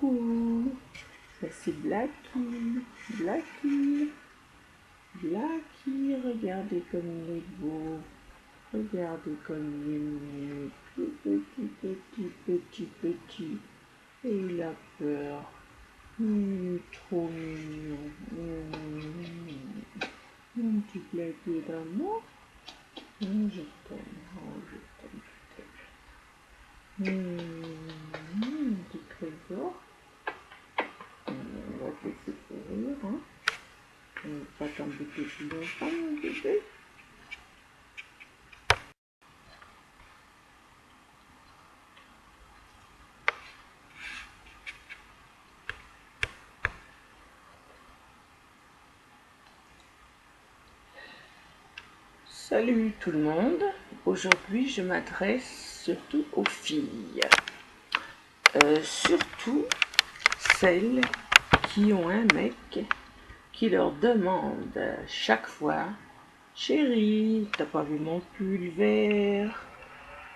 coucou. Ça c'est Blacky. Blacky. Blacky, regardez comme il est beau. Regardez comme il est mignon. Tout petit, petit, petit, petit. Et il a peur. Il est trop mignon. Mon petit Blacky d'amour. Je t'aime. Oh, je t'aime, je t'aime. Petit trésor. On va te laisser courir, hein. On ne va pas t'embêter plus longtemps, mon bébé. Salut tout le monde. Aujourd'hui, je m'adresse surtout aux filles. Surtout celles qui ont un mec qui leur demande chaque fois: chérie, t'as pas vu mon pull vert?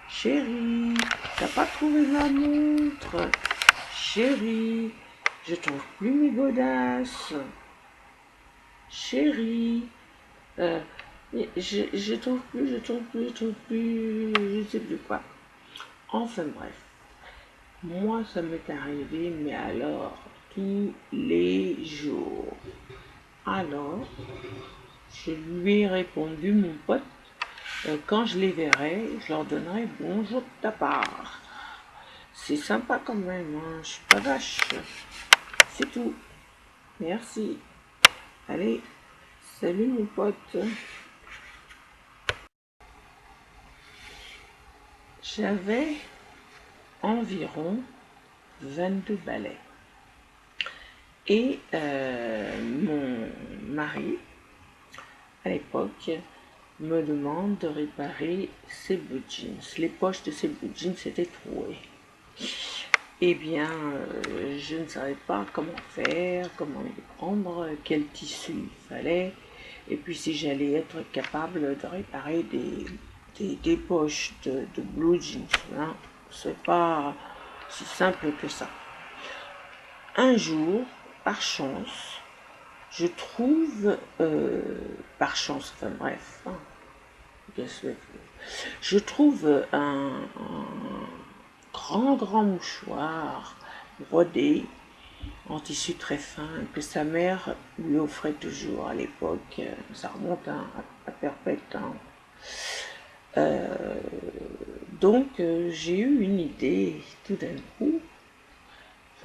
Chérie, t'as pas trouvé ma montre? Chérie, je trouve plus mes godasses. Chérie, je trouve plus, je sais plus quoi. Enfin bref, moi ça m'est arrivé, mais alors tous les jours. Alors, je lui ai répondu, mon pote, quand je les verrai, je leur donnerai bonjour de ta part. C'est sympa quand même, hein, je suis pas vache. C'est tout. Merci. Allez, salut mon pote. J'avais environ 22 balais. Et mon mari, à l'époque, me demande de réparer ses blue jeans. Les poches de ses blue jeans étaient trouées. Eh bien, je ne savais pas comment faire, comment les prendre, quel tissu il fallait, et puis si j'allais être capable de réparer des poches de blue jeans. Hein. C'est pas si simple que ça. Un jour, par chance, je trouve, par chance, enfin bref, hein, je trouve un grand mouchoir brodé en tissu très fin que sa mère lui offrait toujours à l'époque. Ça remonte à perpète. Hein. Donc j'ai eu une idée tout d'un coup.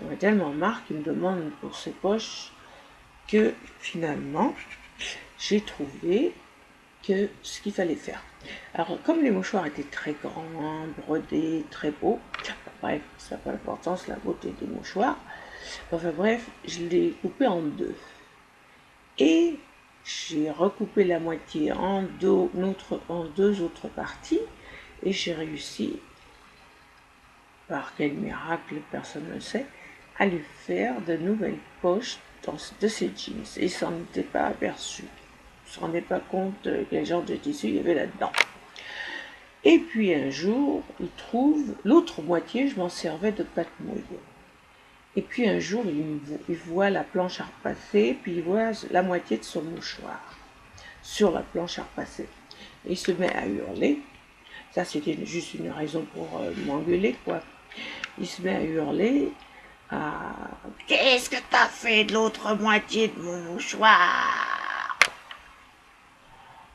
J'en ai tellement marre qu'il me demande pour ses poches que finalement j'ai trouvé que ce qu'il fallait faire. Alors comme les mouchoirs étaient très grands, brodés, très beaux, bref, ça n'a pas d'importance, la beauté des mouchoirs, enfin bref, je l'ai coupé en deux. Et j'ai recoupé la moitié en deux autres parties, et j'ai réussi, par quel miracle, personne ne le sait, à lui faire de nouvelles poches de ses jeans. Et il s'en était pas aperçu. Il ne se rendait pas compte quel genre de tissu il y avait là-dedans. Et puis un jour, il trouve l'autre moitié, je m'en servais de pâte mouille. Et puis un jour, il voit la planche à repasser, puis il voit la moitié de son mouchoir sur la planche à repasser. Et il se met à hurler. Ça, c'était juste une raison pour m'engueuler, quoi. Il se met à hurler. Qu'est-ce que t'as fait de l'autre moitié de mon mouchoir?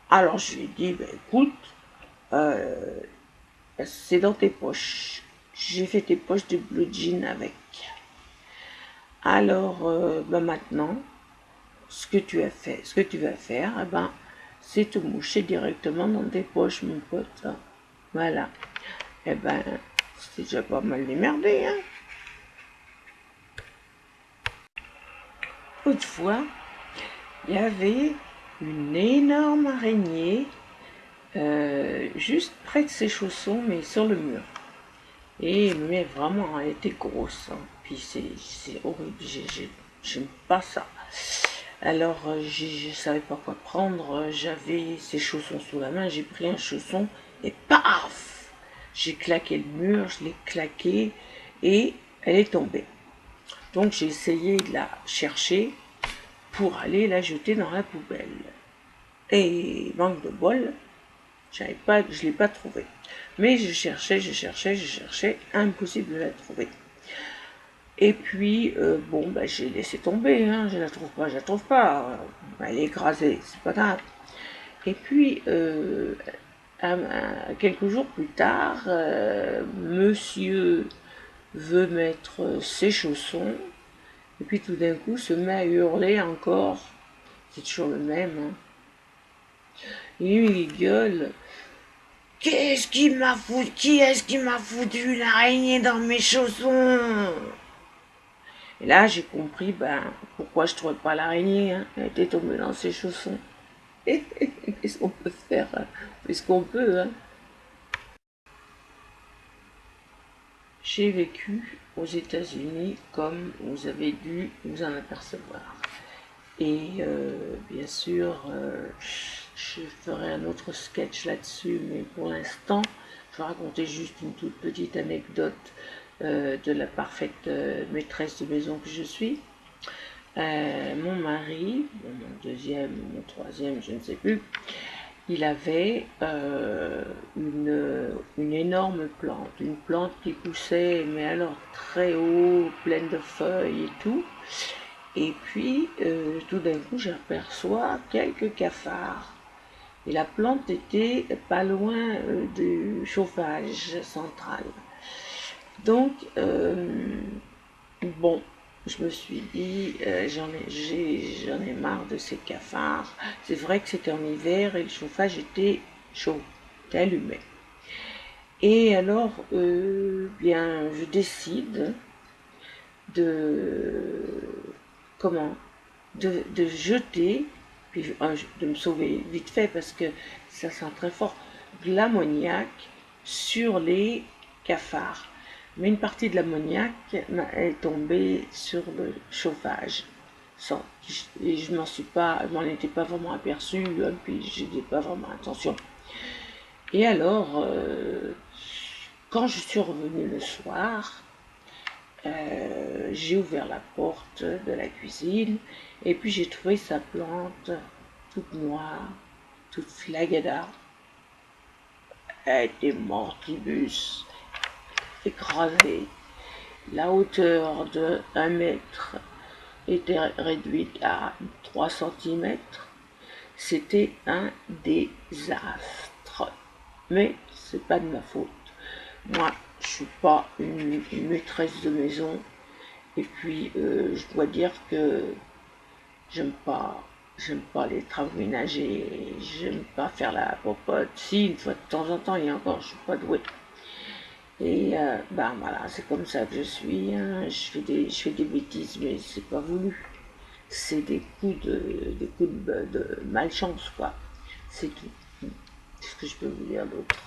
Alors je lui ai dit, écoute, c'est dans tes poches. J'ai fait tes poches de blue jean avec. Alors maintenant, ce que tu vas faire, c'est te moucher directement dans tes poches, mon pote. Voilà. C'est déjà pas mal démerdé, hein. Autrefois, il y avait une énorme araignée juste près de ses chaussons, mais sur le mur. Et mais vraiment, elle était grosse. Hein. Puis c'est horrible, j'aime pas ça. Alors, je savais pas quoi prendre. J'avais ses chaussons sous la main. J'ai pris un chausson et paf! J'ai claqué le mur, je l'ai claqué et elle est tombée. Donc j'ai essayé de la chercher pour aller la jeter dans la poubelle. Et manque de bol, je ne l'ai pas trouvée. Mais je cherchais, impossible de la trouver. Et puis, bon, ben, j'ai laissé tomber, hein, je la trouve pas. Elle est écrasée, c'est pas grave. Et puis, quelques jours plus tard, monsieur veut mettre ses chaussons, et puis tout d'un coup se met à hurler encore. C'est toujours le même, hein. Et lui, il gueule. Qui est-ce qui m'a foutu une araignée dans mes chaussons? Et là, j'ai compris pourquoi je ne trouvais pas l'araignée. Hein. Elle était tombée dans ses chaussons. Qu'est-ce qu'on peut faire? Qu'est-ce qu'on peut, hein? J'ai vécu aux États-Unis, comme vous avez dû vous en apercevoir. Et bien sûr, je ferai un autre sketch là-dessus, mais pour l'instant, je vais raconter juste une toute petite anecdote de la parfaite maîtresse de maison que je suis. Mon mari, mon deuxième, mon troisième, je ne sais plus, il avait une énorme plante, une plante qui poussait, mais alors très haut, pleine de feuilles et tout. Et puis, tout d'un coup, j'aperçois quelques cafards. Et la plante était pas loin du chauffage central. Donc, bon, je me suis dit, j'en ai marre de ces cafards. C'est vrai que c'était en hiver et le chauffage était chaud, était allumé. Et alors, bien, je décide de jeter, puis de me sauver vite fait parce que ça sent très fort, de l'ammoniac sur les cafards. Mais une partie de l'ammoniac est tombée sur le chauffage. Et je m'en étais pas vraiment aperçu, hein, puis je n'ai pas vraiment attention. Et alors, quand je suis revenue le soir, j'ai ouvert la porte de la cuisine et puis j'ai trouvé sa plante toute noire, toute flagada. Elle était mortibus, écrasée. La hauteur de 1 mètre était réduite à 3 centimètres. C'était un désastre. Mais c'est pas de ma faute. Moi, je suis pas une maîtresse de maison. Et puis, je dois dire que j'aime pas les travaux ménagers, j'aime pas faire la popote. Si, une fois de temps en temps, et encore, je suis pas douée. Et voilà, c'est comme ça que je suis. Hein. Je fais des bêtises, mais c'est pas voulu. C'est des coups de malchance, quoi. C'est tout. Qu'est-ce que je peux vous dire d'autre?